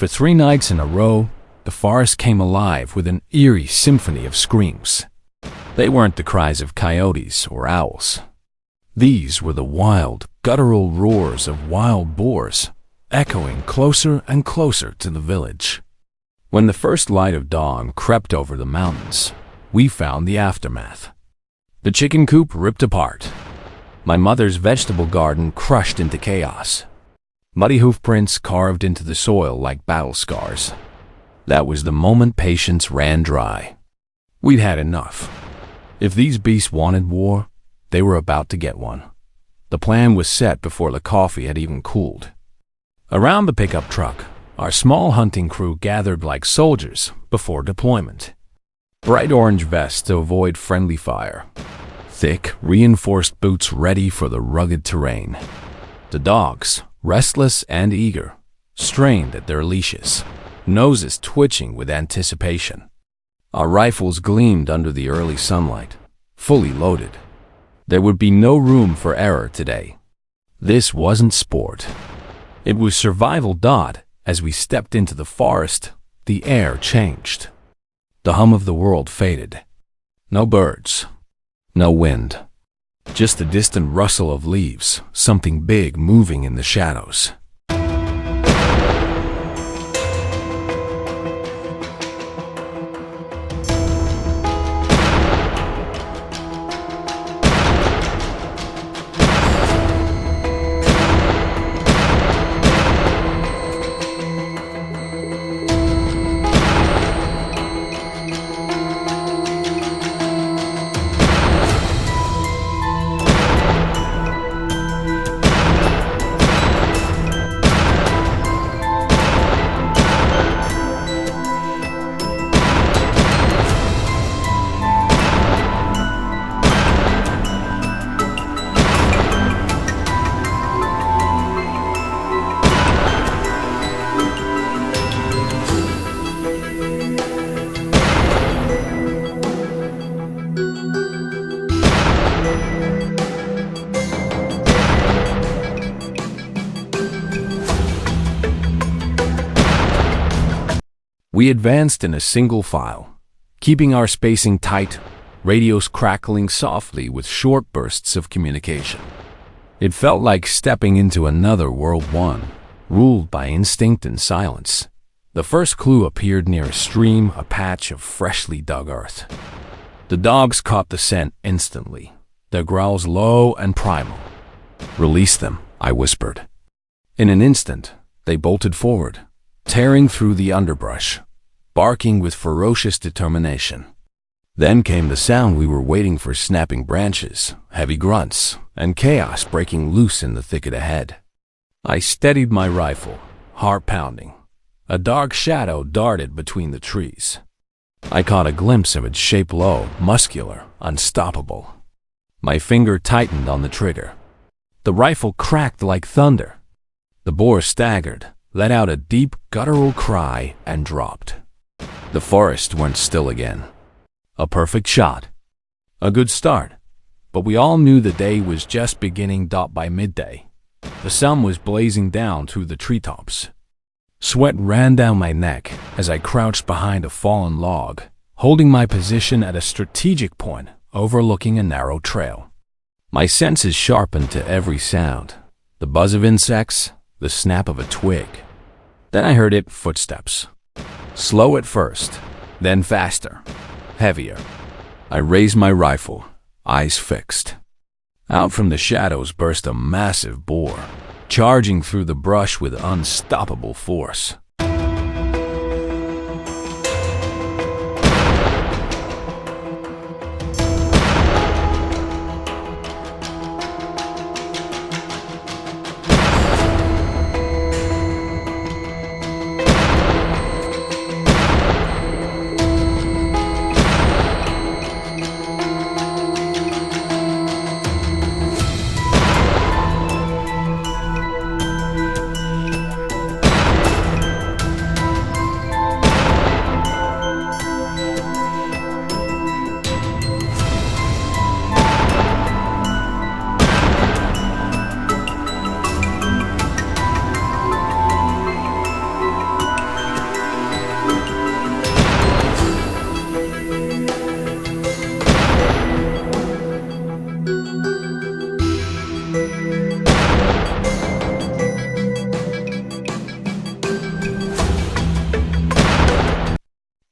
For 3 nights in a row, the forest came alive with an eerie symphony of screams. They weren't the cries of coyotes or owls. These were the wild, guttural roars of wild boars, echoing closer and closer to the village. When the first light of dawn crept over the mountains, we found the aftermath. The chicken coop ripped apart. My mother's vegetable garden crushed into chaos. Muddy hoof prints carved into the soil like battle scars. That was the moment patience ran dry. We'd had enough. If these beasts wanted war, they were about to get one. The plan was set before the coffee had even cooled. Around the pickup truck, our small hunting crew gathered like soldiers before deployment. Bright orange vests to avoid friendly fire. Thick, reinforced boots ready for the rugged terrain. The dogs, restless and eager, strained at their leashes, noses twitching with anticipation. Our rifles gleamed under the early sunlight, fully loaded. There would be no room for error today. This wasn't sport. It was survival. As we stepped into the forest, the air changed. The hum of the world faded. No birds, no wind, just the distant rustle of leaves, something big moving in the shadows. We advanced in a single file, keeping our spacing tight, radios crackling softly with short bursts of communication. It felt like stepping into another World War, ruled by instinct and silence. The first clue appeared near a stream, a patch of freshly dug earth. The dogs caught the scent instantly, their growls low and primal. "Release them," I whispered. In an instant, they bolted forward, tearing through the underbrush, barking with ferocious determination. Then came the sound we were waiting for: snapping branches, heavy grunts, and chaos breaking loose in the thicket ahead. I steadied my rifle, heart pounding. A dark shadow darted between the trees. I caught a glimpse of its shape: low, muscular, unstoppable. My finger tightened on the trigger. The rifle cracked like thunder. The boar staggered, let out a deep, guttural cry, and dropped. The forest went still again. A perfect shot. A good start. But we all knew the day was just beginning. By midday, the sun was blazing down through the treetops. Sweat ran down my neck as I crouched behind a fallen log, holding my position at a strategic point overlooking a narrow trail. My senses sharpened to every sound: the buzz of insects, the snap of a twig. Then I heard footsteps. Slow at first, then faster, heavier. I raised my rifle, eyes fixed. Out from the shadows burst a massive boar, charging through the brush with unstoppable force.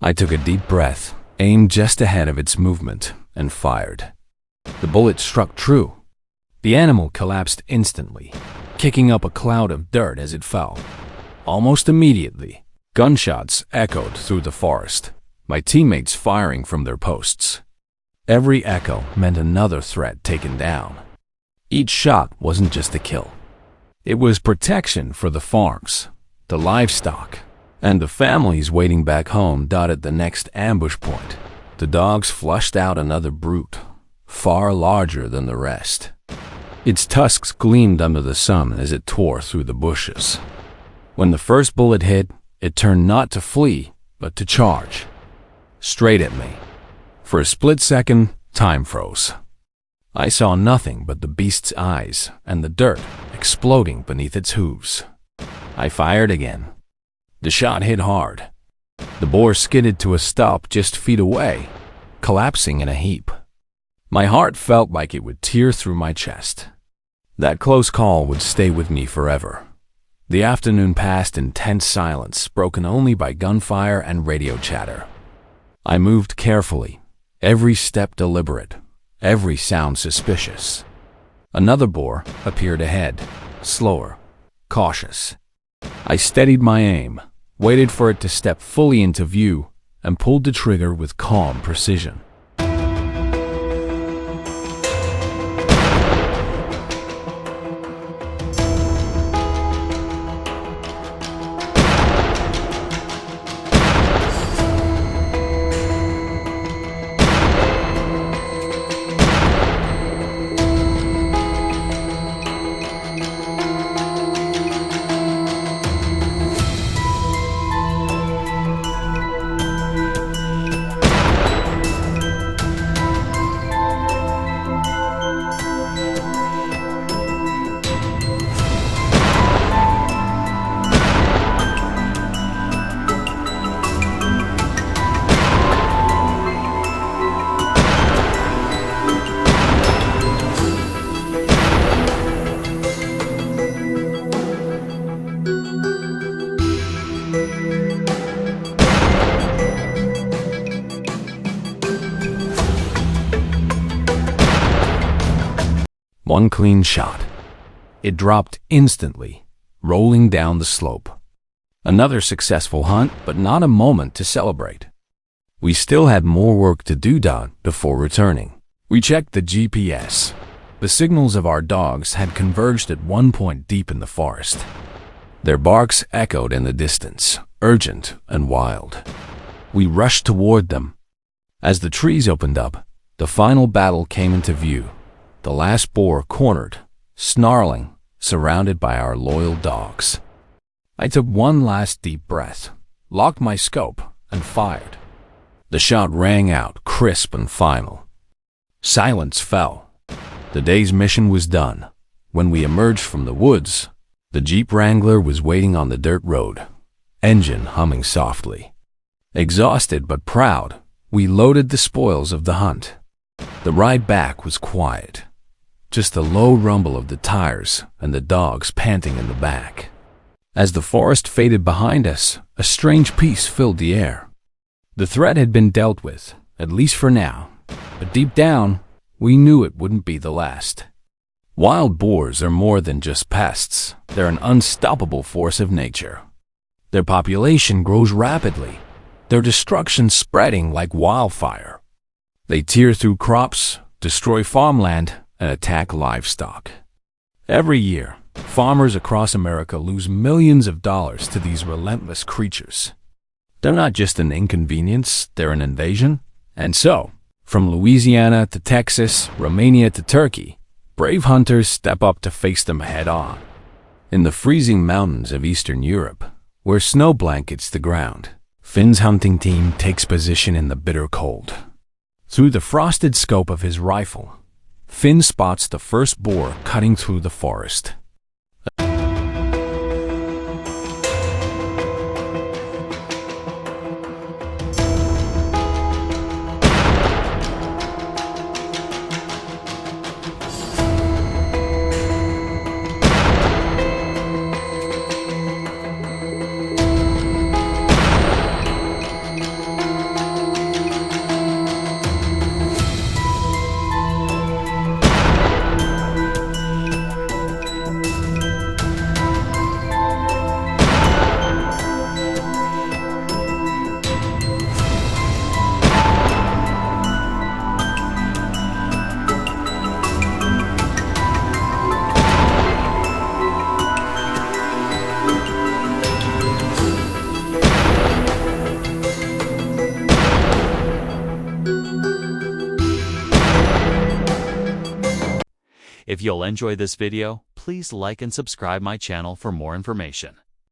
I took a deep breath, aimed just ahead of its movement, and fired. The bullet struck true. The animal collapsed instantly, kicking up a cloud of dirt as it fell. Almost immediately, gunshots echoed through the forest, my teammates firing from their posts. Every echo meant another threat taken down. Each shot wasn't just a kill. It was protection for the farms, the livestock, and the families waiting back home dotted the next ambush point. The dogs flushed out another brute, far larger than the rest. Its tusks gleamed under the sun as it tore through the bushes. When the first bullet hit, it turned not to flee, but to charge. Straight at me. For a split second, time froze. I saw nothing but the beast's eyes and the dirt exploding beneath its hooves. I fired again. The shot hit hard. The boar skidded to a stop just feet away, collapsing in a heap. My heart felt like it would tear through my chest. That close call would stay with me forever. The afternoon passed in tense silence, broken only by gunfire and radio chatter. I moved carefully, every step deliberate, every sound suspicious. Another boar appeared ahead, slower, cautious. I steadied my aim, waited for it to step fully into view, and pulled the trigger with calm precision. One clean shot. It dropped instantly, rolling down the slope. Another successful hunt, but not a moment to celebrate. We still had more work to do before returning. We checked the GPS. The signals of our dogs had converged at one point deep in the forest. Their barks echoed in the distance, urgent and wild. We rushed toward them. As the trees opened up, the final battle came into view. The last boar cornered, snarling, surrounded by our loyal dogs. I took one last deep breath, locked my scope, and fired. The shot rang out, crisp and final. Silence fell. The day's mission was done. When we emerged from the woods, the Jeep Wrangler was waiting on the dirt road, engine humming softly. Exhausted but proud, we loaded the spoils of the hunt. The ride back was quiet. Just the low rumble of the tires and the dogs panting in the back. As the forest faded behind us, a strange peace filled the air. The threat had been dealt with, at least for now, but deep down, we knew it wouldn't be the last. Wild boars are more than just pests. They're an unstoppable force of nature. Their population grows rapidly, their destruction spreading like wildfire. They tear through crops, destroy farmland, and attack livestock. Every year, farmers across America lose millions of dollars to these relentless creatures. They're not just an inconvenience, they're an invasion. And so, from Louisiana to Texas, Romania to Turkey, brave hunters step up to face them head-on. In the freezing mountains of Eastern Europe, where snow blankets the ground, Finn's hunting team takes position in the bitter cold. Through the frosted scope of his rifle, Finn spots the first boar cutting through the forest. If you'll enjoy this video, please like and subscribe my channel for more information.